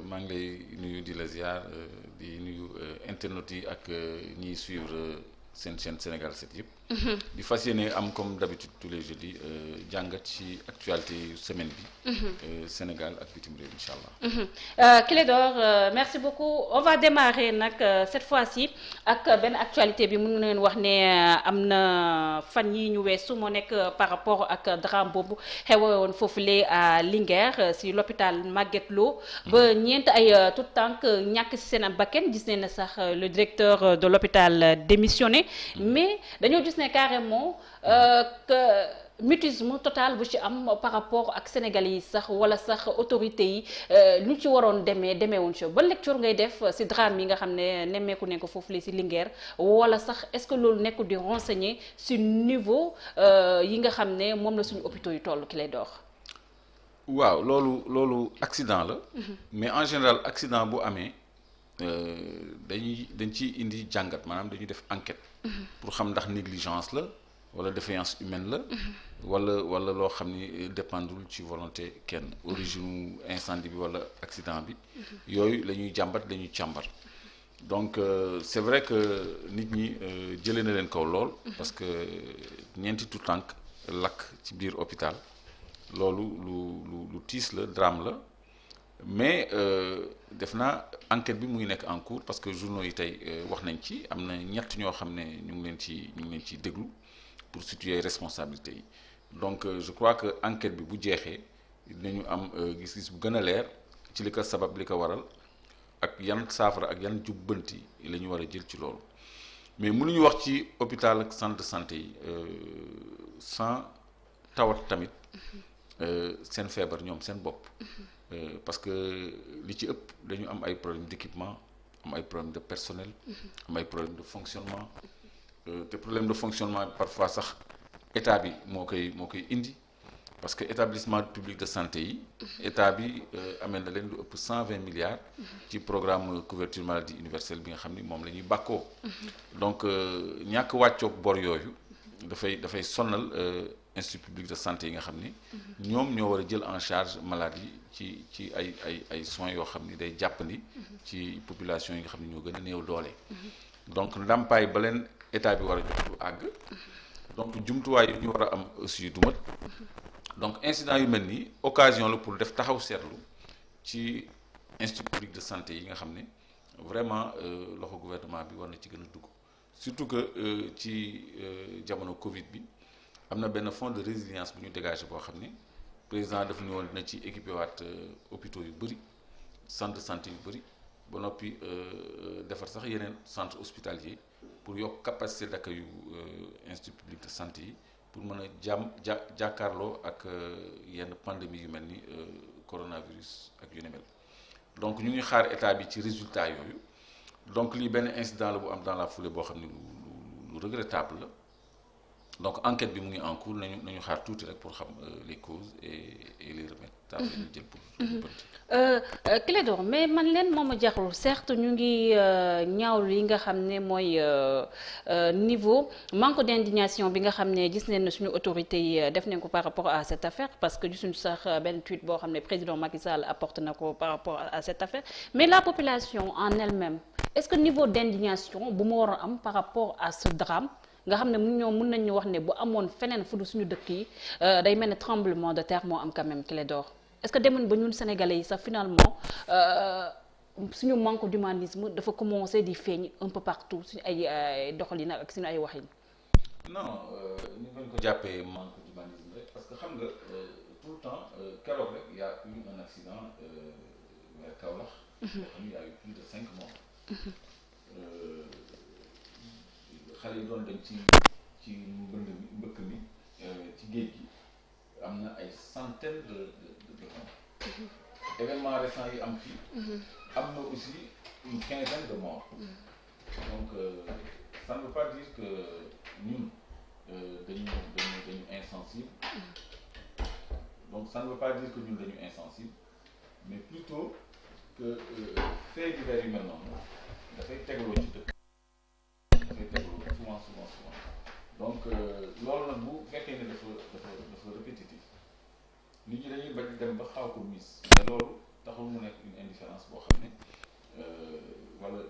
maa ngi lay nuyu di la ziar di nuyu internautes yi ak ñiy suivre seen chaîne Sénégal 7 yëpp. di fas yéene am comme d'habitude tous les jeudis jàngat ci actualité semaine bi. Sénégal ak bitim réew incha allah. Clédor merci beaucoup on va démarrer nag cette fois-ci ak benn actualité bi mun leen wax ne am na fan yi ñu weesu moo nekk par rapport ak drame boobu xewoon foofule à Linguère si l'hôpital Magatte Lô ba ñeent ay tout tànk ñàkk si seen bakkan gis nañ ne sax le directeur de l'hôpital démissionné mais dañoo gis ne carrément que mutisme total bu ci am par rapport ak Sénégalais yi sax wala sax autorités yi lu ci waroon demeewuñ ci ba lecture ngay def ci drame yi nga xam ne nemmeeku ne ko foofu la ci Linguère wala sax est-ce que loolu nekkul di renseigner ci niveau yi nga xam ne moom la suñu hôpitaux yu toll ki lay dox. waaw loolu accident la. mais en général accident bu amee dañ ciy indi jàngat maanaam dañuy def enquête. pour xam ndax négligence la wala défaillance humaine la. wala loo xam ni dépendul ci volonté kenn origine incendie bi wala accident bi. yooyu la ñuy jàmbat la ñuy càmbar. donc c'est vrai que nit ñi jëlee na leen kaw lool. parce que ñeenti tout tànk lakk ci biir hôpital. loolu lu tiis la drame la mais def naa enquête bi mu ngi nekk en cours parce que journaux yi tey wax nañ ci am na ñett ñoo xam ne ñu ngi leen ci déglu pour situer responsabilités yi donc je crois que enquête bi bu jeexee dinañu am gis-gis bu gën a leer ci li ko sabab li ko waral ak yan saafara ak yan jubbanti la ñu war a jël ci loolu mais mënuñu wax ci hôpital ak centre de santé yi sans tawat tamit seen feebar ñoom seen bopp parce que li ci ëpp dañu am ay problème d'équipement am ay problème de personnel am ay problème de fonctionnement te problème de fonctionnement parfois sax état bi moo koy indi parce que établissement public de santé yi état bi amee na leen lu ëpp 120 milliards ci programme couverture maladie universelle bi nga xam ni moom la ñuy bàkkoo donc ñàkk wàccoog bor yooyu dafay sonal institut public de santé yi nga xam ni ñoom ñoo war a jël en charge maladie ci ay soins yoo xam ni day jàppandi ci population yi nga xam ni ñoo gën a néew doole donc ndàmpaay ba leen état bi war a jox lu àgg donc jumtuwaay yi ñu war a am aussi du mat donc incident yu mel nii occasion la pour def taxaw seetlu ci institut public de santé yi nga xam ne vraiment loxo gouvernement bi war na ci gën a dugg surtout que ci jamono Covid bi am na benn fonds de résilience bu ñu dégagé boo xam ne président daf ñu woon dina ci équipé waat hôpitaux yu bëri centre de santé yu bëri ba noppi defar sax yeneen centre hospitalier pour yokk capacité d'accueil yu institut public de santé yi pour mën a jàkkaarloo ak yenn pandémie yu mel ni coronavirus ak yu ne mel donc ñu ngi xaar état bi ci résultat yooyu donc lii benn incident la bu am dans la foulée boo xam ne lu regrettable la donc enquête bi mu ngi en cours nañu xaar tuuti rek pour xam les causes et les remèdes daal la ñuy jël pour Clédor mais man leen moom a jaxul certes ñu ngi ñaawlu yi nga xam ne mooy niveau manque d'indignation bi nga xam ne gis nañ ne suñu autorités yi def nañ ko par rapport à cette affaire parce que gisuñu sax benn tweet boo xam ne président Macky Sall apporte na ko par rapport à cette affaire mais la population en elle-même est-ce que niveau d'indignation bu mu war a am par rapport à ce drame nga xam ne ñoom mën nañu wax ne bu amoon feneen fu du suñu dëkk yi day mel ne tremblement de terre moo am quand même Clédor est-ce que demoon ba ñun sénégalais yi sax finalement suñu manque d'humanisme dafa commencer di feeñ un peu partout suñu ay doxalin ak suñu ay waxin. non ñu bañ ko jàppee manque d'humanisme rek parce que xam nga tout le temps keroog rek y a eu un accident vers Kaolack. boo xam ne y a eu plus de 5 morts. xale yi doon dem ci mbëkk mi ci géej gi am na ay centaines de morts. événements récents yi am fii am na aussi une quinzaine de morts. donc ça ne veut pas dire que ñun dañu insensible donc ça ne veut pas dire que ñun dañu insensible mais plutôt que fait divers yu mel noonu dafay tegaloo ci dëkk dafay tegaloo souvent donc loolu nag bu fekkee ne dafa répétitif nit ñi dañuy bañ dem ba xaw ko miis mais loolu taxul mu nekk une indifférence boo xam ne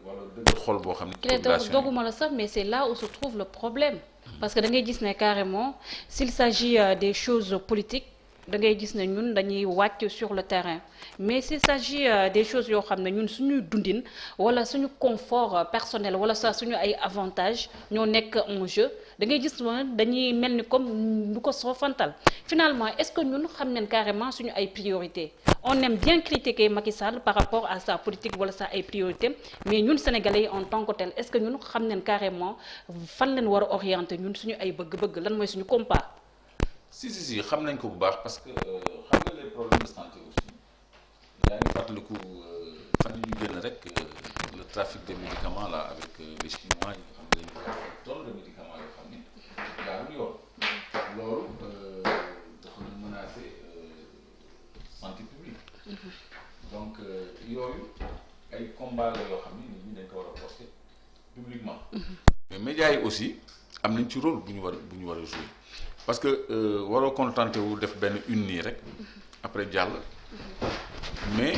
wala dëgg xol boo xam ne. population doguma la sax mais c'est là où se trouve le problème. parce que da ngay gis ne carrément s'il s'agit des choses politiques da ngay gis ne ñun dañuy wàcc sur le terrain mais s'il s'agit des choses yoo xam ne ñun suñuy dundin wala suñu confort personnel wala sax suñu ay avantages ñoo nekk en jeu da ngay gis ne dañuy mel ni comme lu ko soofantal finalement est-ce que ñun xam nañ carrément suñu ay priorités on aime bien critiquer Macky Sall par rapport à sa politique wala sa ay priorités mais ñun sénégalais yi en tant que tel est-ce que ñun xam nañ carrément fan lañ war a orienter ñun suñu ay bëgg-bëgg lan mooy suñu compas. si xam nañ ko bu baax parce que xam nga les problèmes de santé aussi yaa ngi fàttaliku fan yu ñu génn rek le trafic des médicaments là avec les Chinois yi nga xam ne dañu ko tonne de médicaments yoo xam ne jaarul yoon loolu dafa menacer santé publique donc yooyu ay combat la yoo xam ne nit ñi dañ ko war a porter publiquement mais médias yi aussi am nañ ci rôle bu ñu war a jouer parce que waroo contenté wu def benn une nii rek après jàll mais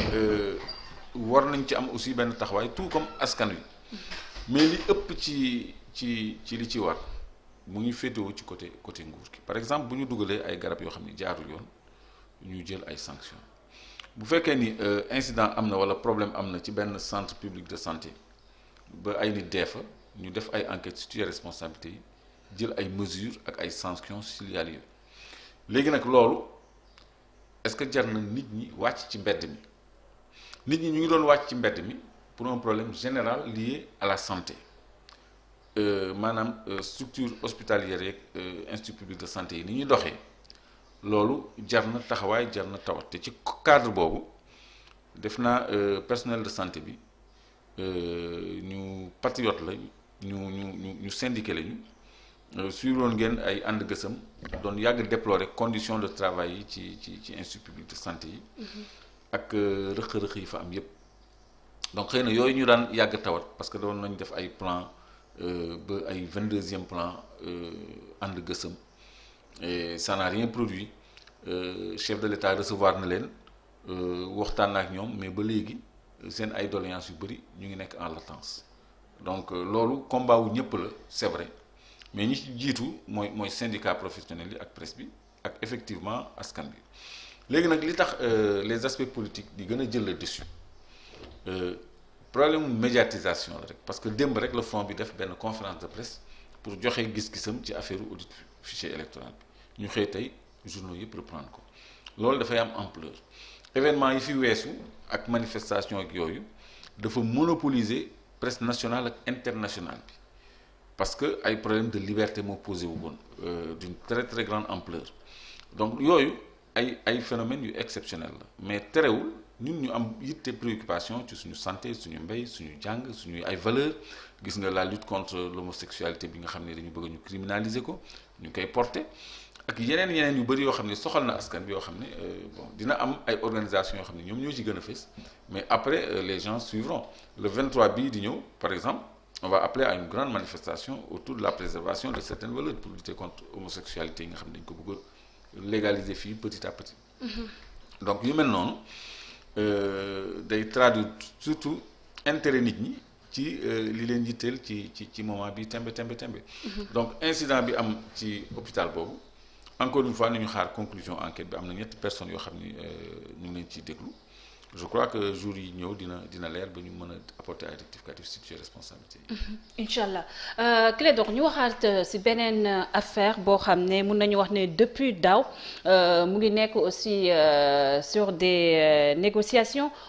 war nañ ci am aussi benn taxawaay tout comme askan wi mais li ëpp ci li ci war mu ngi féetewoo ci côté nguur gi par exemple bu ñu dugalee ay garab yoo xam ne jaarul yoon ñu jël ay sanctions bu fekkee ni incident am na wala problème am na ci benn centre public de santé ba ay nit dee fa ñu def ay enquêtes situer responsabilité yi jël ay mesures ak ay sanctions s'il y a lieu léegi nag loolu est-ce que jar na nit ñi wàcc ci mbedd mi nit ñi ñu ngi doon wàcc ci mbedd mi pour un problème général lié à la santé maanaam structure hospitalière yeeg institut public de santé yi ni ñuy doxee loolu jar na taxawaay jar na tawat te ci cadre boobu def naa personnel de santé bi ñu patriote la ñu syndiqué lañu suiroon ngeen ay ànd gësam doon yàgg déplorer conditions de travail yi ci institut public de santé yi ak rëq-rëq yi fa am yépp donc xëy na yooyu ñu daan yàgg tawat parce que doon nañ def ay plan ba ay 22e plan ànd gësam et ça n'a rien produit chef de l'État recevoir na leen waxtaan ak ñoom mais ba léegi seen ay doléances yu bëri ñu ngi nekk en latence donc loolu combat wu ñëpp la c'est vrai mais ñi ci jiitu mooy syndicat professionnel yi ak presse bi ak effectivement askan bi léegi nag li tax les aspects politiques di gën a jël le dessus problème médiatisation la rek parce que démb rek le front bi def benn conférence de presse pour joxe gis-gisam ci affaire audit fichier électoral bi ñu xëy tey journaux yëpp reprendre ko loolu dafay am ampleur événement yi fi weesu ak manifestation ak yooyu dafa monopoliser presse nationale ak internationale bi parce que ay problème de liberté moo posé wu woon d'une très très grande ampleur donc yooyu ay phénomènes yu exceptionnel la mais terewul ñun ñu am yitte préoccupation ci suñu santé suñu mbéy suñu jàng suñu ay valeurs gis nga la lutte contre l'homosexualité bi nga xam ne dañu bëgg ñu criminaliser ko ñu koy porter ak yeneen yu bëri yoo xam ne soxal na askan bi yoo xam ne bon dina am ay organisations yoo xam ne ñoom ñoo ci gën a fës mais après les gens suivront le 23 bii di ñëw par exemple on va appeler à une grande manifestation autour de la préservation de certaines valeurs pour lutter contre homosexualité yi nga xam ne dañ ko bëgg a légaliser fii petit à petit donc yu mel noonu day traduire surtout intérêt nit ñi ci li leen yitteel ci moment bi tembe donc incident bi am ci hôpital boobu encore une fois ni ñu xaar conclusion enquête bi am na ñetti personnes yoo xam ni ñu ngi leen ciy déglu je crois que jour yi ñëw dina leer ba ñu mën a apporter ay rectificatifs situer responsabilité yi. incha allah Clédor ñu waxaat ci beneen affaire boo xam ne mun nañu wax ne depuis daaw mu ngi nekk aussi sur des négociations